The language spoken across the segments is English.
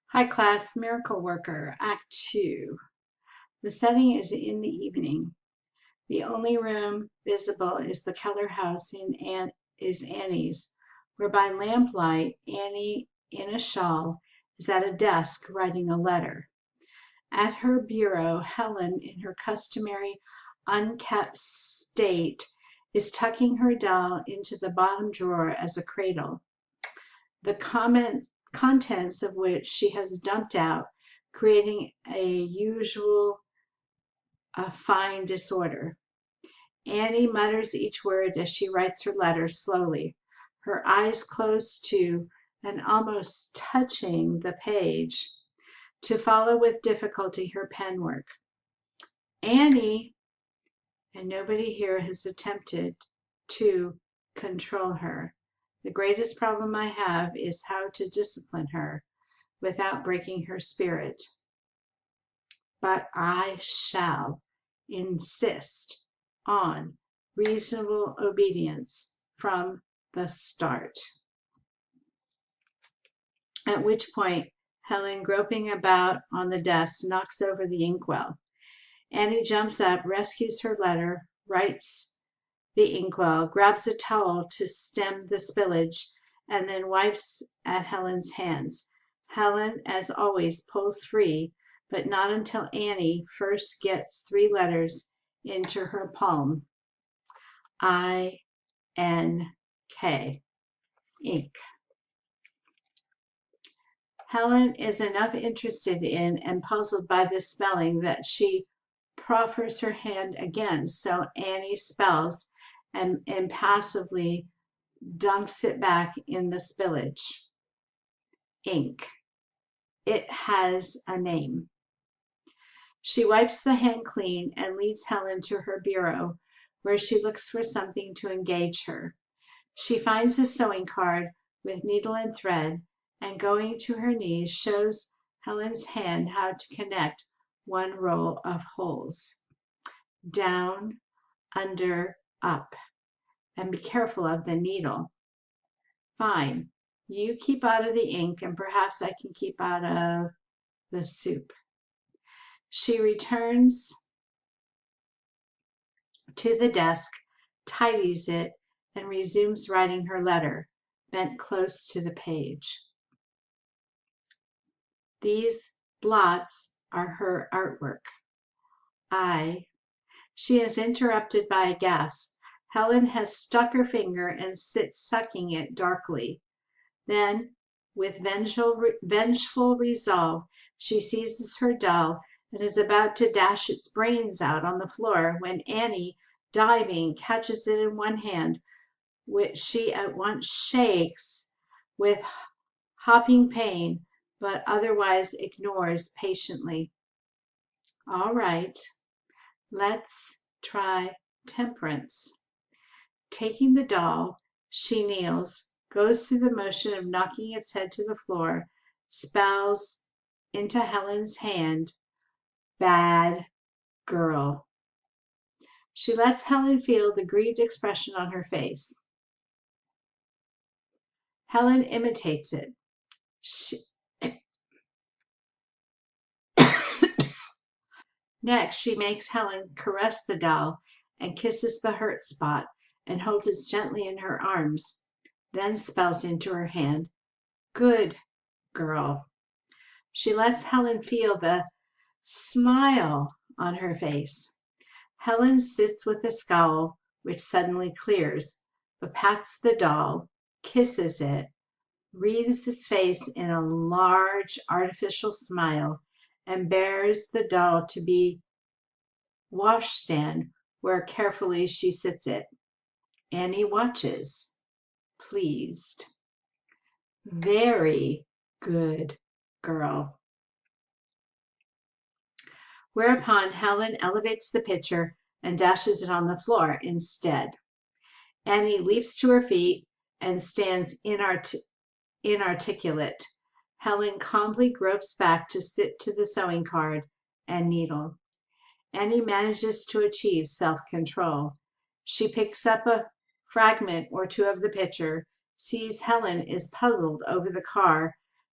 High Class Miracle Worker, Act 2. The setting is in the evening. The only room visible is the Keller house is Annie's, where by lamplight Annie, in a shawl, is at a desk writing a letter. At her bureau, Helen, in her customary unkept state, is tucking her doll into the bottom drawer as a cradle. The contents of which she has dumped out, creating a fine disorder. Annie mutters each word as she writes her letter slowly, her eyes close to and almost touching the page, to follow with difficulty her penwork. Annie, and nobody here has attempted to control her. The greatest problem I have is how to discipline her without breaking her spirit. But I shall insist on reasonable obedience from the start. At which point, Helen, groping about on the desk, knocks over the inkwell. Annie jumps up, rescues her letter, writes the inkwell, grabs a towel to stem the spillage, and then wipes at Helen's hands. Helen, as always, pulls free, but not until Annie first gets 3 letters into her palm. I-N-K, ink. Helen is enough interested in and puzzled by this spelling that she proffers her hand again, so Annie spells and impassively dunks it back in the spillage. Ink. It has a name. She wipes the hand clean and leads Helen to her bureau, where she looks for something to engage her. She finds a sewing card with needle and thread, and going to her knees, shows Helen's hand how to connect one row of holes. Down, under, up, and be careful of the needle. Fine. You keep out of the ink, and perhaps I can keep out of the soup. She returns to the desk, tidies it, and resumes writing her letter, bent close to the page. These blots are her artwork. She is interrupted by a gasp. Helen has stuck her finger and sits sucking it darkly. Then, with vengeful resolve, she seizes her doll and is about to dash its brains out on the floor when Annie, diving, catches it in one hand, which she at once shakes with hopping pain, but otherwise ignores patiently. All right, let's try temperance. Taking the doll, she kneels, goes through the motion of knocking its head to the floor, spells into Helen's hand, bad girl. She lets Helen feel the grieved expression on her face. Helen imitates it. Next, she makes Helen caress the doll and kisses the hurt spot and holds it gently in her arms, then spells into her hand, good girl. She lets Helen feel the smile on her face. Helen sits with a scowl, which suddenly clears, but pats the doll, kisses it, wreathes its face in a large artificial smile, and bears the doll to the washstand where carefully she sits it. Annie watches, pleased. Very good girl. Whereupon Helen elevates the pitcher and dashes it on the floor instead. Annie leaps to her feet and stands inarticulate. Helen calmly gropes back to sit to the sewing card and needle. Annie manages to achieve self-control. She picks up a fragment or two of the pitcher, sees Helen is puzzled over the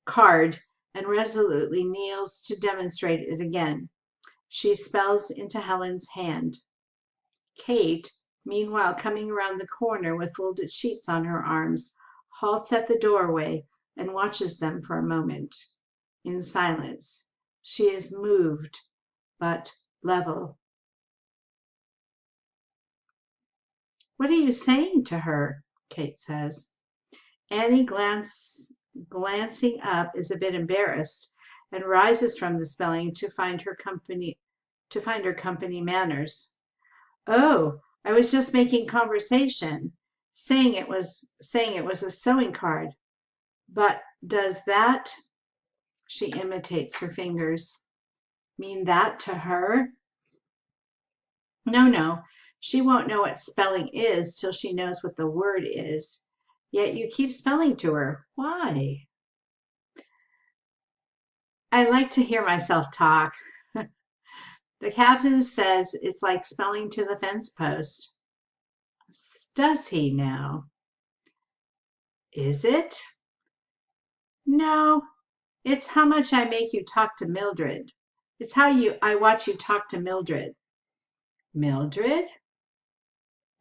card, and resolutely kneels to demonstrate it again. She spells into Helen's hand. Kate, meanwhile coming around the corner with folded sheets on her arms, halts at the doorway and watches them for a moment in silence. She is moved, but level. What are you saying to her? Kate says. Annie, glancing up, is a bit embarrassed and rises from the spelling to find her company manners. Oh, I was just making conversation, saying it was a sewing card. But does that, she imitates her fingers, mean that to her? No, she won't know what spelling is till she knows what the word is. Yet you keep spelling to her. Why? I like to hear myself talk. The captain says it's like spelling to the fence post. Does he now? Is it? No, it's how much I make you talk to Mildred. It's how I watch you talk to Mildred. Mildred?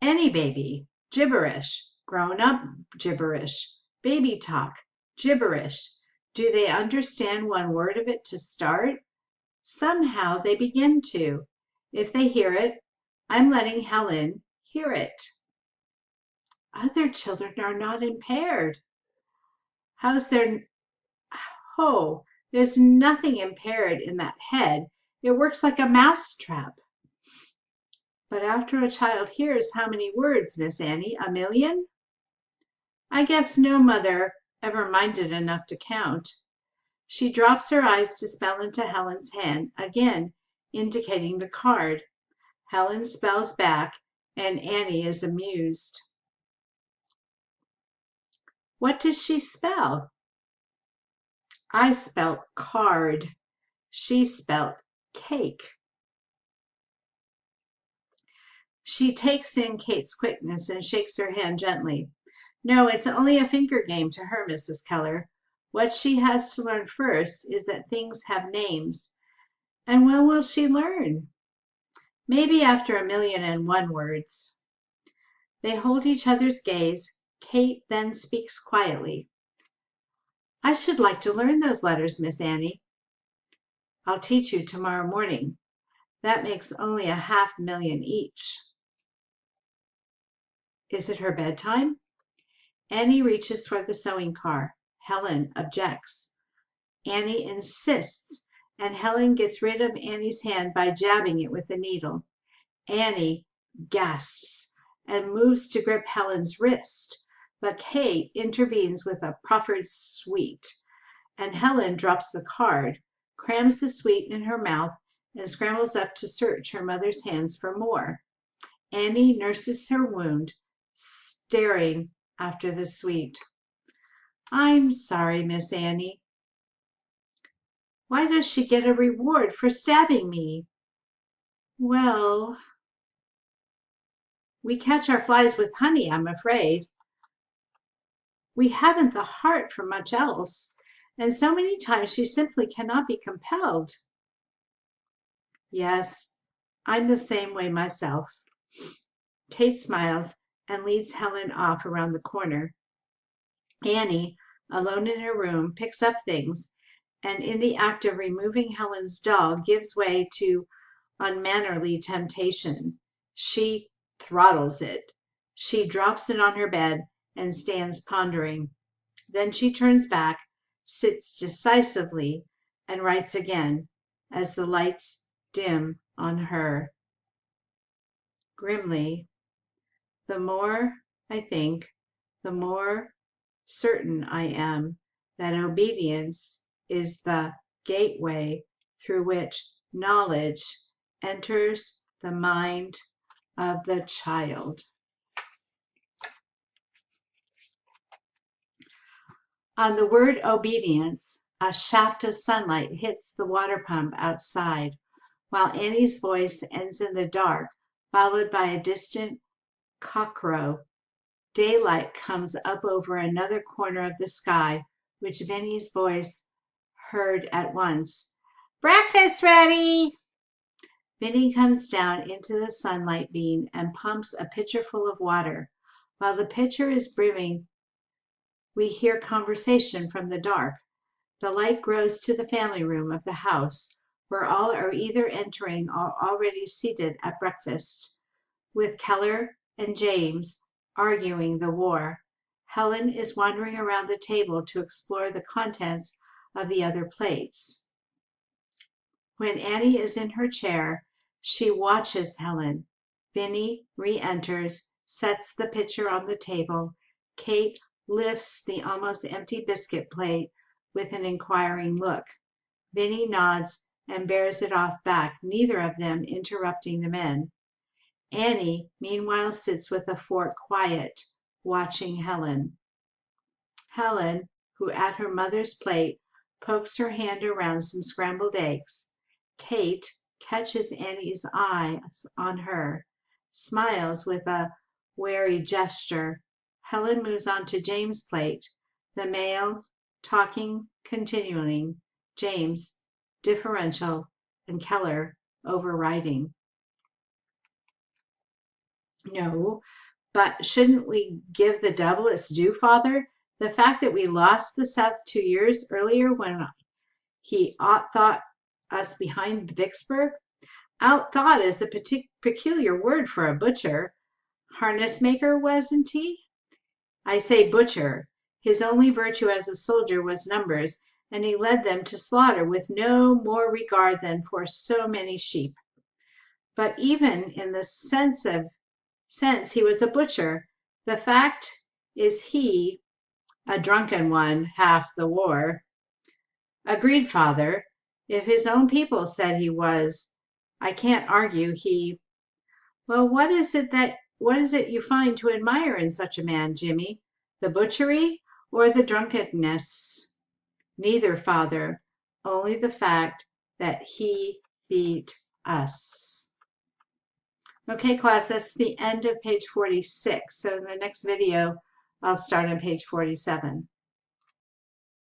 Any baby. Gibberish. Grown up gibberish. Baby talk. Gibberish. Do they understand one word of it to start? Somehow they begin to. If they hear it, I'm letting Helen hear it. Other children are not impaired. How's there? Oh, there's nothing impaired in that head. It works like a mouse trap. But after a child hears how many words, Miss Annie? 1,000,000? I guess no mother ever minded enough to count. She drops her eyes to spell into Helen's hand, again indicating the card. Helen spells back, and Annie is amused. What does she spell? I spelt card. She spelt cake. She takes in Kate's quickness and shakes her hand gently. No, it's only a finger game to her, Mrs. Keller. What she has to learn first is that things have names. And when will she learn? Maybe after 1,000,001 words. They hold each other's gaze. Kate then speaks quietly. I should like to learn those letters, Miss Annie. I'll teach you tomorrow morning. That makes only 500,000 each. Is it her bedtime? Annie reaches for the sewing car. Helen objects. Annie insists, and Helen gets rid of Annie's hand by jabbing it with the needle. Annie gasps and moves to grip Helen's wrist, but Kate intervenes with a proffered sweet, and Helen drops the card, crams the sweet in her mouth, and scrambles up to search her mother's hands for more. Annie nurses her wound, staring after the sweet. I'm sorry, Miss Annie. Why does she get a reward for stabbing me? Well, we catch our flies with honey, I'm afraid. We haven't the heart for much else, and so many times she simply cannot be compelled. Yes, I'm the same way myself. Kate smiles and leads Helen off around the corner. Annie, alone in her room, picks up things, and in the act of removing Helen's doll, gives way to unmannerly temptation. She throttles it. She drops it on her bed and stands pondering. Then she turns back, sits decisively, and writes again as the lights dim on her. Grimly, the more I think, the more certain I am that obedience is the gateway through which knowledge enters the mind of the child. On the word obedience, a shaft of sunlight hits the water pump outside, while Annie's voice ends in the dark, followed by a distant cockcrow. Daylight comes up over another corner of the sky, which Vinnie's voice heard at once. "Breakfast ready!" Vinny comes down into the sunlight beam and pumps a pitcher full of water. While the pitcher is brimming, we hear conversation from the dark. The light grows to the family room of the house, where all are either entering or already seated at breakfast, with Keller and James arguing the war. Helen is wandering around the table to explore the contents of the other plates. When Annie is in her chair, she watches Helen. Vinny re-enters, sets the pitcher on the table. Kate lifts the almost empty biscuit plate with an inquiring look. Vinny nods and bears it off back, neither of them interrupting the men. Annie, meanwhile, sits with a fork quiet, watching Helen. Helen, who at her mother's plate pokes her hand around some scrambled eggs. Kate catches Annie's eyes on her, smiles with a wary gesture. Helen moves on to James' plate, the male talking continually, James deferential, and Keller overriding. "No, but shouldn't we give the devil its due, Father? The fact that we lost the South 2 years earlier when he outthought us behind Vicksburg." "Outthought is a peculiar word for a butcher. Harness maker, wasn't he?" "I say butcher. His only virtue as a soldier was numbers, and he led them to slaughter with no more regard than for so many sheep." "But even in the sense he was a butcher. The fact is he, a drunken one, half the war." "Agreed, Father. If his own people said he was, I can't argue he—" "Well, what is it you find to admire in such a man, Jimmy? The butchery or the drunkenness?" "Neither, Father. Only the fact that he beat us." Okay, class, that's the end of page 46. So in the next video, I'll start on page 47.